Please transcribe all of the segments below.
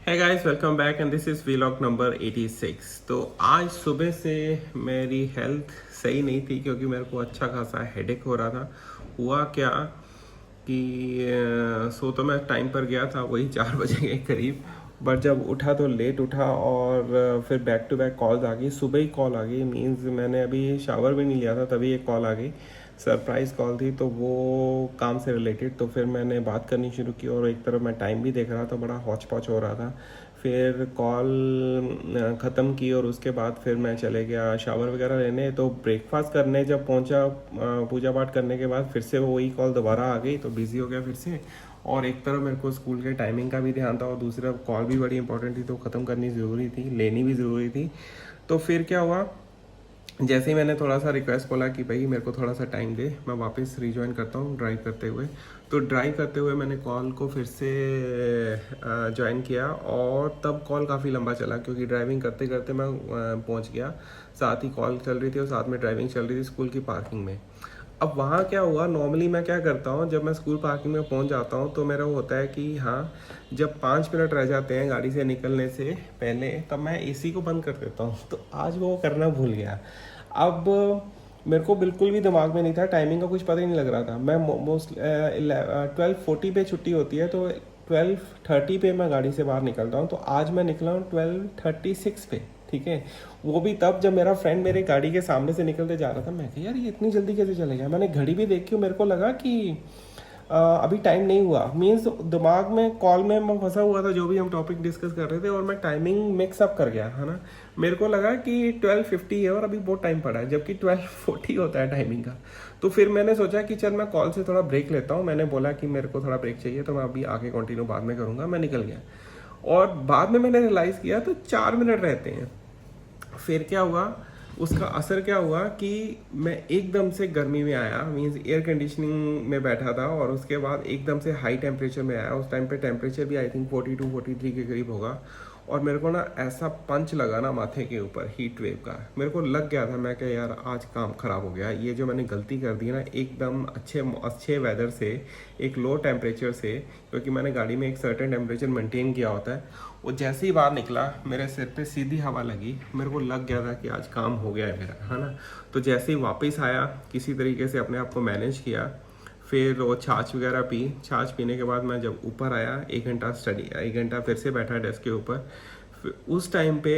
है guys, welcome back and this is vlog number 86। तो आज सुबह से मेरी हेल्थ सही नहीं थी क्योंकि मेरे को अच्छा खासा हेडेक हो रहा था। हुआ क्या कि सो तो मैं टाइम पर गया था, वही 4 बजे के करीब। बट जब उठा तो लेट उठा और फिर बैक टू बैक कॉल्स आ गई। सुबह ही कॉल आ गई, मीन्स मैंने अभी शावर भी नहीं लिया था तभी एक कॉल आ गई। सरप्राइज़ कॉल थी तो वो काम से रिलेटेड। तो फिर मैंने बात करनी शुरू की और एक तरफ मैं टाइम भी देख रहा था, बड़ा हौच पौच हो रहा था। फिर कॉल ख़त्म की और उसके बाद फिर मैं चले गया शावर वगैरह लेने। तो ब्रेकफास्ट करने जब पहुंचा, पूजा पाठ करने के बाद फिर से वही कॉल दोबारा आ गई तो बिज़ी हो गया फिर से। और एक तरफ मेरे को स्कूल के टाइमिंग का भी ध्यान था और दूसरी तरफ कॉल भी बड़ी इंपॉर्टेंट थी तो ख़त्म करनी ज़रूरी थी, लेनी भी ज़रूरी थी। तो फिर क्या हुआ, जैसे ही मैंने थोड़ा सा रिक्वेस्ट बोला कि भाई मेरे को थोड़ा सा टाइम दे, मैं वापस रिज्वाइन करता हूँ ड्राइव करते हुए। तो ड्राइव करते हुए मैंने कॉल को फिर से ज्वाइन किया और तब कॉल काफ़ी लंबा चला क्योंकि ड्राइविंग करते करते मैं पहुँच गया। साथ ही कॉल चल रही थी और साथ में ड्राइविंग चल रही थी स्कूल की पार्किंग में। अब वहाँ क्या हुआ, नॉर्मली मैं क्या करता हूँ जब मैं स्कूल पार्किंग में पहुँच जाता हूँ तो मेरा वो होता है कि हाँ, जब 5 मिनट रह जाते हैं गाड़ी से निकलने से पहले तब मैं एसी को बंद कर देता हूँ। तो आज वो करना भूल गया। अब मेरे को बिल्कुल भी दिमाग में नहीं था, टाइमिंग का कुछ पता ही नहीं लग रहा था। मैं मोस्ट 12:40 पे छुट्टी होती है तो 12:30 पे मैं गाड़ी से बाहर निकलता हूँ। तो आज मैं निकला हूँ 12:36 पे, ठीक है। वो भी तब जब मेरा फ्रेंड मेरे गाड़ी के सामने से निकलते जा रहा था। मैं कहा यार ये इतनी जल्दी कैसे चले गया। मैंने घड़ी भी देखी, मेरे को लगा कि अभी टाइम नहीं हुआ। मीन्स दिमाग में कॉल में मैं फंसा हुआ था, जो भी हम टॉपिक डिस्कस कर रहे थे और मैं टाइमिंग मिक्सअप कर गया है ना। मेरे को लगा कि 12:50 है और अभी बहुत टाइम पड़ा है, जबकि 12:40 होता है टाइमिंग का। तो फिर मैंने सोचा कि चल मैं कॉल से थोड़ा ब्रेक लेता हूँ। मैंने बोला कि मेरे को थोड़ा ब्रेक चाहिए तो मैं अभी आगे कंटिन्यू बाद में करूँगा। मैं निकल गया और बाद में मैंने रियलाइज़ किया तो 4 मिनट रहते हैं। फिर क्या हुआ, उसका असर क्या हुआ कि मैं एकदम से गर्मी में आया, मीन्स एयर कंडीशनिंग में बैठा था और उसके बाद एकदम से हाई टेम्परेचर में आया। उस टाइम पे टेम्परेचर भी आई थिंक 42-43 के करीब होगा। और मेरे को ना ऐसा पंच लगा ना माथे के ऊपर हीट वेव का, मेरे को लग गया था। मैं क्या यार आज काम ख़राब हो गया, ये जो मैंने गलती कर दी ना एकदम अच्छे अच्छे वेदर से एक लो टेम्परेचर से, क्योंकि मैंने गाड़ी में एक सर्टेन टेम्परेचर मेंटेन किया होता है। वो जैसे ही बाहर निकला मेरे सिर पे सीधी हवा लगी, मेरे को लग गया था कि आज काम हो गया है मेरा, है ना। तो जैसे ही वापस आया किसी तरीके से अपने आप को मैनेज किया। फिर वो छाछ वगैरह पी, छाछ पीने के बाद मैं जब ऊपर आया 1 घंटा स्टडी, 1 घंटा फिर से बैठा डेस्क के ऊपर। फिर उस टाइम पे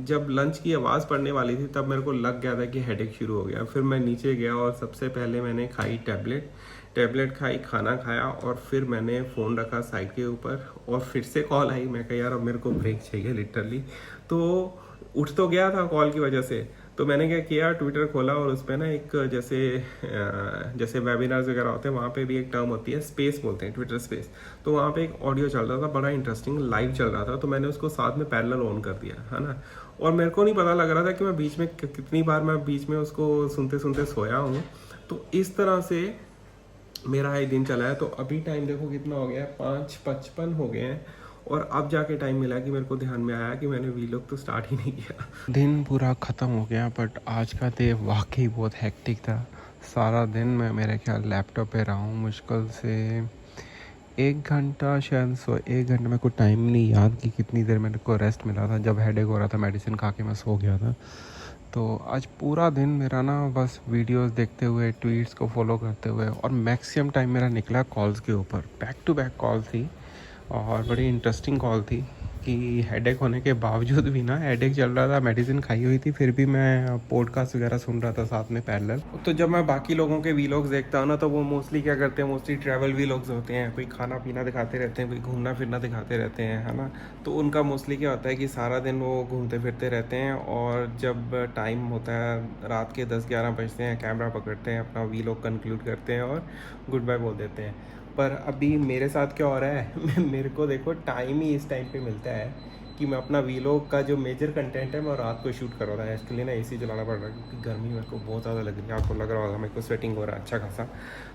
जब लंच की आवाज़ पड़ने वाली थी तब मेरे को लग गया था कि हेडेक शुरू हो गया। फिर मैं नीचे गया और सबसे पहले मैंने खाई टैबलेट खाई, खाना खाया और फिर मैंने फ़ोन रखा साइड के ऊपर और फिर से कॉल आई। मैं कहा यार अब मेरे को ब्रेक चाहिए लिटरली। तो उठ तो गया था कॉल की वजह से, तो मैंने क्या किया, ट्विटर खोला और उस पर ना एक जैसे वेबिनार्स वगैरह होते हैं वहाँ पे भी एक टर्म होती है स्पेस बोलते हैं, ट्विटर स्पेस। तो वहाँ पे एक ऑडियो चल रहा था, बड़ा इंटरेस्टिंग लाइव चल रहा था। तो मैंने उसको साथ में पैरेलल ऑन कर दिया, है ना। और मेरे को नहीं पता लग रहा था कि मैं बीच में कितनी बार मैं बीच में उसको सुनते सुनते सोया हूँ। तो इस तरह से मेरा ये दिन चला है। तो अभी टाइम देखो कितना हो गया है, 5:55 हो गए हैं। और अब जाके टाइम मिला कि मेरे को ध्यान में आया कि मैंने वीलॉग तो स्टार्ट ही नहीं किया। दिन पूरा ख़त्म हो गया बट आज का दिन वाकई बहुत हेक्टिक था। सारा दिन मैं मेरे ख्याल लैपटॉप पे रहा हूँ, मुश्किल से 1 घंटा शायद। 1 घंटा मेरे को टाइम नहीं याद कि कितनी देर मेरे को रेस्ट मिला था। जब हेडेक हो रहा था मेडिसिन खा के मैं सो गया था। तो आज पूरा दिन मेरा ना बस वीडियोस देखते हुए, ट्वीट्स को फॉलो करते हुए और मैक्सिमम टाइम मेरा निकला कॉल्स के ऊपर। बैक टू बैक कॉल थी और बड़ी इंटरेस्टिंग कॉल थी कि हेडेक होने के बावजूद भी ना, हेडेक चल रहा था, मेडिसिन खाई हुई थी, फिर भी मैं पॉडकास्ट वगैरह सुन रहा था साथ में पैरेलल। तो जब मैं बाकी लोगों के वीलॉग्स देखता हूँ ना तो वो मोस्टली क्या करते हैं, मोस्टली ट्रैवल वीलॉग्स होते हैं। कोई खाना पीना दिखाते रहते हैं, कोई घूमना फिरना दिखाते रहते हैं, है ना। तो उनका मोस्टली क्या होता है कि सारा दिन वो घूमते फिरते रहते हैं और जब टाइम होता है रात के 10-11 बजते हैं, कैमरा पकड़ते हैं, अपना वीलॉग कंक्लूड करते हैं और गुड बाय बोल देते हैं। पर अभी मेरे साथ क्या हो रहा है मेरे को देखो टाइम ही इस टाइम पे मिलता है कि मैं अपना वीलॉग का जो मेजर कंटेंट है मैं रात को शूट कर रहा था। इसके लिए ना एसी चलाना पड़ रहा है क्योंकि गर्मी मेरे को बहुत ज़्यादा लग रही है। आपको लग रहा होगा मेरे को स्वेटिंग हो रहा है अच्छा खासा।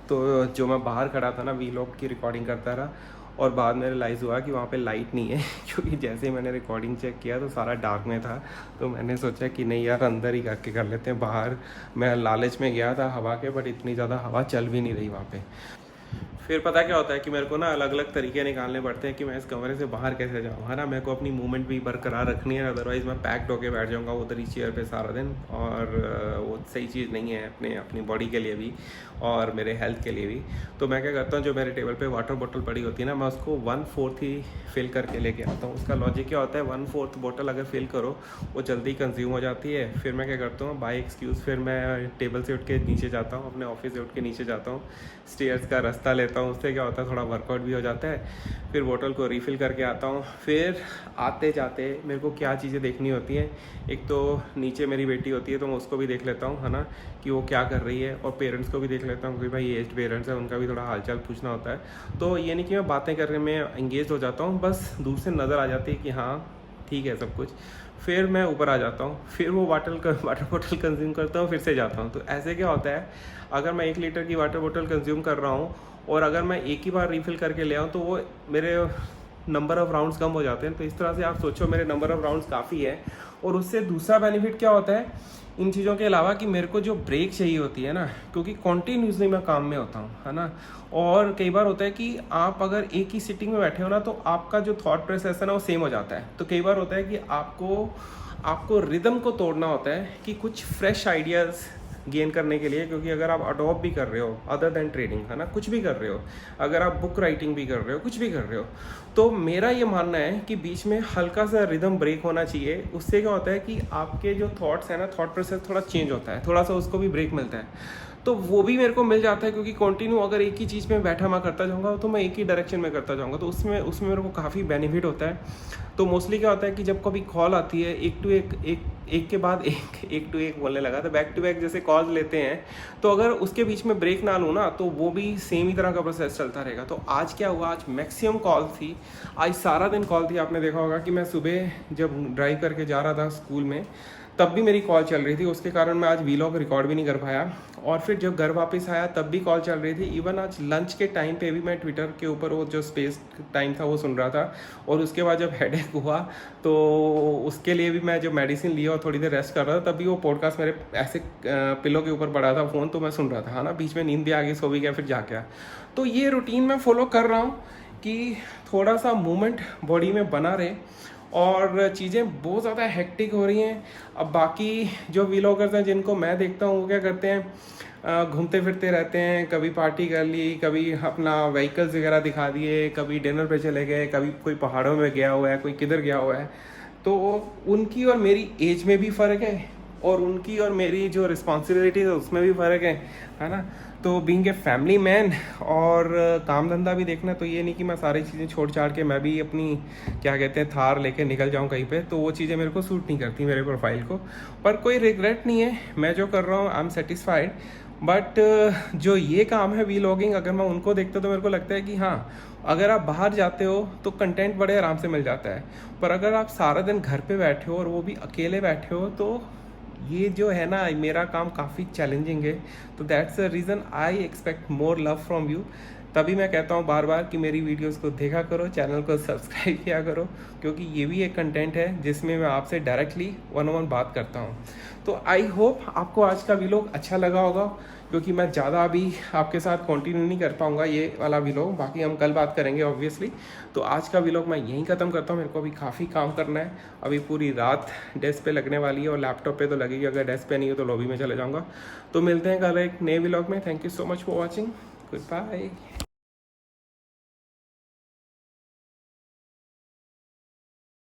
तो जो मैं बाहर खड़ा था ना वीलॉग की रिकॉर्डिंग करता रहा और बाद में रियलाइज़ हुआ कि वहाँ पे लाइट नहीं है क्योंकि जैसे ही मैंने रिकॉर्डिंग चेक किया तो सारा डार्क में था। तो मैंने सोचा कि नहीं यार अंदर ही करके कर लेते हैं। बाहर मैं लालच में गया था हवा के, बट इतनी ज़्यादा हवा चल भी नहीं रही वहाँ पे। फिर पता क्या होता है कि मेरे को ना अलग अलग तरीके निकालने पड़ते हैं कि मैं इस कमरे से बाहर कैसे जाऊँ, है ना। मेरे को अपनी मूवमेंट भी बरकरार रखनी है, अदरवाइज़ मैं पैक्ड होके बैठ जाऊँगा उधर ही चेयर पे सारा दिन, और वो सही चीज़ नहीं है अपनी बॉडी के लिए भी और मेरे हेल्थ के लिए भी। तो मैं क्या करता हूँ, जो मेरे टेबल पे वाटर बोतल पड़ी होती है ना, मैं उसको 1/4 ही फिल करके लेके आता हूँ। उसका लॉजिक क्या होता है, 1/4 बोतल अगर फिल करो वो जल्दी कंज्यूम हो जाती है। फिर मैं क्या करता हूँ, बाय एक्सक्यूज़ फिर मैं टेबल से उठ के नीचे जाता हूँ, अपने ऑफिस से उठ के नीचे जाता हूँ, स्टेयर्स का रास्ता लेता हूँ। उससे क्या होता है, थोड़ा वर्कआउट भी हो जाता है। फिर बोतल को रिफ़िल करके आता हूँ। फिर आते जाते मेरे को क्या चीज़ें देखनी होती हैं, एक तो नीचे मेरी बेटी होती है तो मैं उसको भी देख लेता हूँ, है ना, कि वो क्या कर रही है, और पेरेंट्स को भी देख लेता हूँ कि भाई एज्ड पेरेंट्स हैं, उनका भी थोड़ा हालचाल पूछना होता है। तो ये नहीं कि मैं बातें करने में एंगेज हो जाता हूँ, बस दूर से नज़र आ जाती है कि हाँ ठीक है सब कुछ। फिर मैं ऊपर आ जाता हूँ, फिर वो वाटर बोतल कंज्यूम करता हूँ, फिर से जाता हूँ। तो ऐसे क्या होता है, अगर मैं 1 लीटर की वाटर बोतल कंज्यूम कर रहा हूँ और अगर मैं एक ही बार रिफ़िल करके ले आऊँ तो वो मेरे नंबर ऑफ़ राउंड्स कम हो जाते हैं। तो इस तरह से आप सोचो मेरे नंबर ऑफ़ राउंड्स काफ़ी है। और उससे दूसरा बेनिफिट क्या होता है इन चीज़ों के अलावा, कि मेरे को जो ब्रेक चाहिए होती है ना, क्योंकि कॉन्टीन्यूसली मैं काम में होता हूँ, है ना। और कई बार होता है कि आप अगर एक ही सिटिंग में बैठे हो ना, तो आपका जो थॉट प्रोसेस है ना वो सेम हो जाता है। तो कई बार होता है कि आपको रिदम को तोड़ना होता है कि कुछ फ्रेश आइडियाज़ गेन करने के लिए, क्योंकि अगर आप अडॉप्ट भी कर रहे हो अदर देन ट्रेडिंग, है ना, कुछ भी कर रहे हो, अगर आप बुक राइटिंग भी कर रहे हो, कुछ भी कर रहे हो, तो मेरा ये मानना है कि बीच में हल्का सा रिदम ब्रेक होना चाहिए। उससे क्या होता है कि आपके जो थॉट्स हैं ना, थॉट प्रोसेस थोड़ा चेंज होता है, थोड़ा सा उसको भी ब्रेक मिलता है। तो वो भी मेरे को मिल जाता है, क्योंकि कंटिन्यू अगर एक ही चीज़ में बैठा मैं करता जाऊँगा तो मैं एक ही डायरेक्शन में करता जाऊँगा, तो उसमें मेरे को काफ़ी बेनिफिट होता है। तो मोस्टली क्या होता है कि जब कभी कॉल आती है एक के बाद एक टू एक बोलने लगा, तो बैक टू बैक जैसे कॉल लेते हैं, तो अगर उसके बीच में ब्रेक ना लूँ ना, तो वो भी सेम ही तरह का प्रोसेस चलता रहेगा। तो आज क्या हुआ, आज मैक्सिमम कॉल थी, आज सारा दिन कॉल थी। आपने देखा होगा कि मैं सुबह जब ड्राइव करके जा रहा था स्कूल में, तब भी मेरी कॉल चल रही थी, उसके कारण मैं आज वीलॉग रिकॉर्ड भी नहीं कर पाया। और फिर जब घर वापस आया तब भी कॉल चल रही थी। इवन आज लंच के टाइम पे भी मैं ट्विटर के ऊपर वो जो स्पेस टाइम था वो सुन रहा था। और उसके बाद जब हेडेक हुआ तो उसके लिए भी मैं जो मेडिसिन लिया और थोड़ी देर रेस्ट कर रहा था, तब भी वो पॉडकास्ट मेरे ऐसे पिलो के ऊपर पड़ा था फ़ोन, तो मैं सुन रहा था, है ना। बीच में नींद भी आ गई, सो भी गया, फिर जा गया। तो ये रूटीन मैं फॉलो कर रहा हूँ कि थोड़ा सा मूवमेंट बॉडी में बना रहे, और चीज़ें बहुत ज़्यादा हेक्टिक हो रही हैं। अब बाकी जो व्लॉगर्स हैं जिनको मैं देखता हूँ वो क्या करते हैं, घूमते फिरते रहते हैं, कभी पार्टी कर ली, कभी अपना व्हीकल्स वगैरह दिखा दिए, कभी डिनर पे चले गए, कभी कोई पहाड़ों में गया हुआ है, कोई किधर गया हुआ है। तो उनकी और मेरी एज में भी फ़र्क है, और उनकी और मेरी जो रिस्पॉन्सिबिलिटी है उसमें भी फ़र्क है ना। तो बीइंग ए फैमिली मैन और काम धंधा भी देखना, तो ये नहीं कि मैं सारी चीज़ें छोड़ छाड़ के मैं भी अपनी क्या कहते हैं थार लेके निकल जाऊं कहीं पे, तो वो चीज़ें मेरे को सूट नहीं करती मेरे प्रोफाइल को। पर कोई रिग्रेट नहीं है, मैं जो कर रहा हूँ आई एम सेटिस्फाइड। बट जो ये काम है व्लॉगिंग, अगर मैं उनको देखता तो मेरे को लगता है कि हाँ, अगर आप बाहर जाते हो तो कंटेंट बड़े आराम से मिल जाता है, पर अगर आप सारा दिन घर पे बैठे हो और वो भी अकेले बैठे हो, तो ये जो है ना मेरा काम काफ़ी चैलेंजिंग है। तो that's the reason I expect more love from you. तभी मैं कहता हूँ बार बार कि मेरी वीडियोस को देखा करो, चैनल को सब्सक्राइब किया करो, क्योंकि ये भी एक कंटेंट है जिसमें मैं आपसे डायरेक्टली वन ऑन वन बात करता हूँ। तो आई होप आपको आज का व्लॉग अच्छा लगा होगा, क्योंकि मैं ज़्यादा अभी आपके साथ कंटिन्यू नहीं कर पाऊँगा ये वाला व्लॉग, बाकी हम कल बात करेंगे ऑब्वियसली। तो आज का व्लॉग मैं यहीं ख़त्म करता हूँ, मेरे को अभी काफ़ी काम करना है। अभी पूरी रात डेस्क पे लगने वाली है और लैपटॉप पे तो लगेगी, अगर डेस्क पे नहीं हो तो लॉबी में चले जाऊँगा। तो मिलते हैं कल एक नए व्लॉग में। Thank you so much for watching, good bye.